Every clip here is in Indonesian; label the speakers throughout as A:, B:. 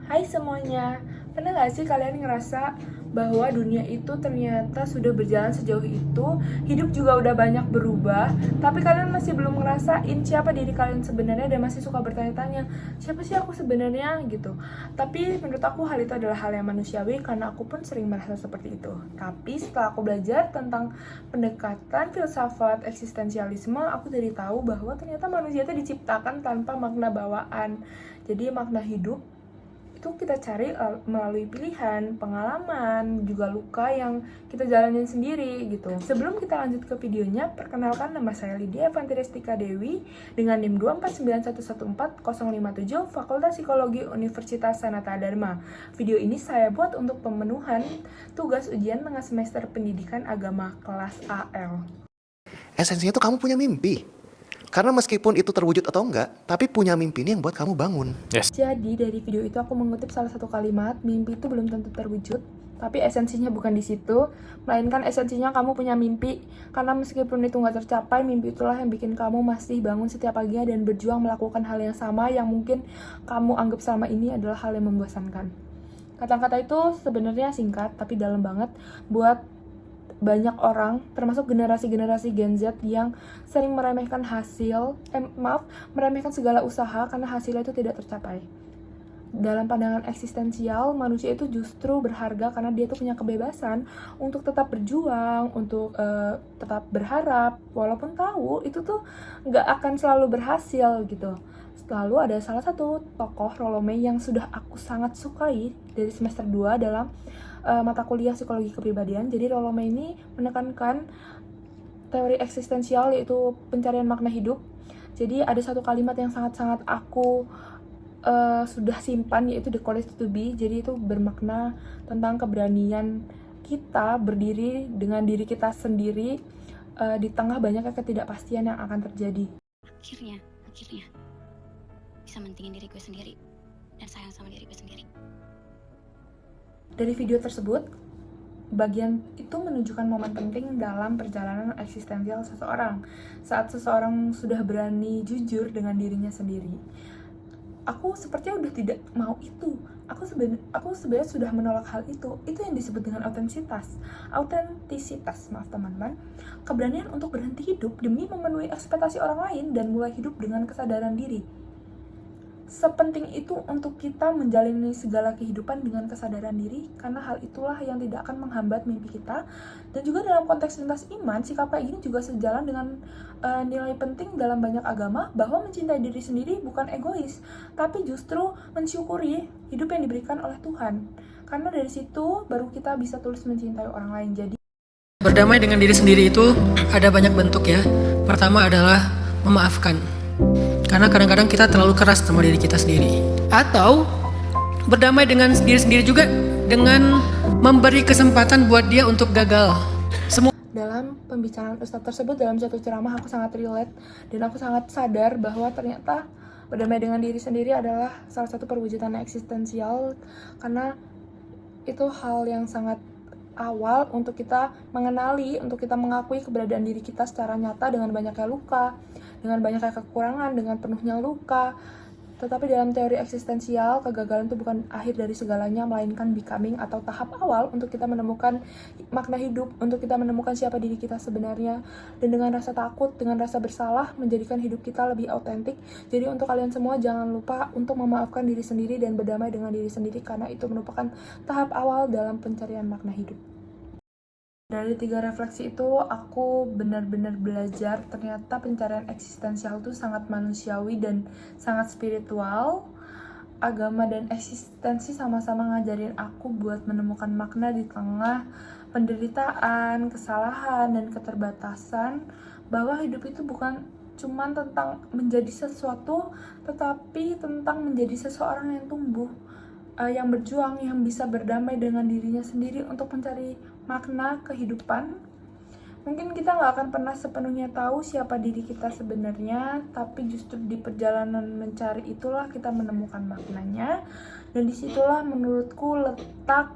A: Hai semuanya, pernah gak sih kalian ngerasa bahwa dunia itu ternyata sudah berjalan sejauh itu, hidup juga udah banyak berubah, tapi kalian masih belum ngerasain siapa diri kalian sebenarnya dan masih suka bertanya-tanya, siapa sih aku sebenarnya gitu. Tapi menurut aku hal itu adalah hal yang manusiawi karena aku pun sering merasa seperti itu. Tapi setelah aku belajar tentang pendekatan filsafat eksistensialisme, aku jadi tahu bahwa ternyata manusia itu diciptakan tanpa makna bawaan. Jadi makna hidup itu kita cari melalui pilihan, pengalaman, juga luka yang kita jalanin sendiri gitu. Sebelum kita lanjut ke videonya, perkenalkan nama saya Lydia Evantirestika Dewi dengan NIM 249114057 Fakultas Psikologi Universitas Sanata Dharma. Video ini saya buat untuk pemenuhan tugas ujian tengah semester pendidikan agama kelas AL.
B: Esensinya tuh kamu punya mimpi. Karena meskipun itu terwujud atau enggak, tapi punya mimpi ini yang buat kamu bangun.
A: Jadi dari video itu aku mengutip salah satu kalimat, mimpi itu belum tentu terwujud, tapi esensinya bukan di situ, melainkan esensinya kamu punya mimpi. Karena meskipun itu nggak tercapai, mimpi itulah yang bikin kamu masih bangun setiap paginya dan berjuang melakukan hal yang sama yang mungkin kamu anggap selama ini adalah hal yang membosankan. Kata-kata itu sebenarnya singkat tapi dalam banget buat banyak orang, termasuk generasi-generasi Gen Z yang sering meremehkan meremehkan segala usaha karena hasilnya itu tidak tercapai. Dalam pandangan eksistensial, manusia itu justru berharga karena dia tuh punya kebebasan untuk tetap berjuang, untuk tetap berharap, walaupun tahu itu tuh nggak akan selalu berhasil gitu. Lalu ada salah satu tokoh Rolome yang sudah aku sangat sukai dari semester 2 dalam mata kuliah psikologi kepribadian. Jadi Rolome ini menekankan teori eksistensial, yaitu pencarian makna hidup. Jadi ada satu kalimat yang sangat-sangat aku sudah simpan, yaitu the courage to be. Jadi itu bermakna tentang keberanian kita berdiri dengan diri kita sendiri di tengah banyaknya ketidakpastian yang akan terjadi.
C: Akhirnya bisa mentingin diri gue sendiri dan sayang sama diri gue sendiri.
A: Dari video tersebut, bagian itu menunjukkan momen penting dalam perjalanan eksistensial seseorang. Saat seseorang sudah berani jujur dengan dirinya sendiri. Aku sepertinya udah tidak mau itu. Aku sebenarnya sudah menolak hal itu. Itu yang disebut dengan autentisitas. Maaf teman-teman. Keberanian untuk berhenti hidup demi memenuhi ekspektasi orang lain dan mulai hidup dengan kesadaran diri. Sepenting itu untuk kita menjalani segala kehidupan dengan kesadaran diri, karena hal itulah yang tidak akan menghambat mimpi kita. Dan juga dalam konteks lintas iman, sikap kayak gini juga sejalan dengan nilai penting dalam banyak agama, bahwa mencintai diri sendiri bukan egois, tapi justru mensyukuri hidup yang diberikan oleh Tuhan. Karena dari situ baru kita bisa tulus mencintai orang lain. Jadi
D: berdamai dengan diri sendiri itu ada banyak bentuk ya. Pertama adalah memaafkan. Karena kadang-kadang kita terlalu keras sama diri kita sendiri. Atau berdamai dengan diri sendiri juga dengan memberi kesempatan buat dia untuk gagal.
A: Dalam pembicaraan Ustadz tersebut, dalam satu ceramah, aku sangat relate dan aku sangat sadar bahwa ternyata berdamai dengan diri sendiri adalah salah satu perwujudan eksistensial, karena itu hal yang sangat awal untuk kita mengenali, untuk kita mengakui keberadaan diri kita secara nyata dengan banyaknya luka, dengan banyaknya kekurangan, dengan penuhnya luka. Tetapi dalam teori eksistensial, kegagalan itu bukan akhir dari segalanya, melainkan becoming atau tahap awal untuk kita menemukan makna hidup, untuk kita menemukan siapa diri kita sebenarnya. Dan dengan rasa takut, dengan rasa bersalah, menjadikan hidup kita lebih autentik. Jadi untuk kalian semua, jangan lupa untuk memaafkan diri sendiri dan berdamai dengan diri sendiri, karena itu merupakan tahap awal dalam pencarian makna hidup. Dari 3 refleksi itu, aku benar-benar belajar ternyata pencarian eksistensial itu sangat manusiawi dan sangat spiritual. Agama dan eksistensi sama-sama ngajarin aku buat menemukan makna di tengah penderitaan, kesalahan, dan keterbatasan. Bahwa hidup itu bukan cuma tentang menjadi sesuatu, tetapi tentang menjadi seseorang yang tumbuh, yang berjuang, yang bisa berdamai dengan dirinya sendiri untuk mencari makna kehidupan. Mungkin kita nggak akan pernah sepenuhnya tahu siapa diri kita sebenarnya, tapi justru di perjalanan mencari itulah kita menemukan maknanya, dan disitulah menurutku letak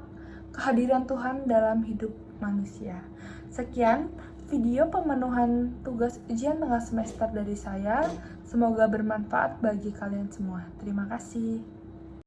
A: kehadiran Tuhan dalam hidup manusia. Sekian video pemenuhan tugas ujian tengah semester dari saya. Semoga bermanfaat bagi kalian semua. Terima kasih.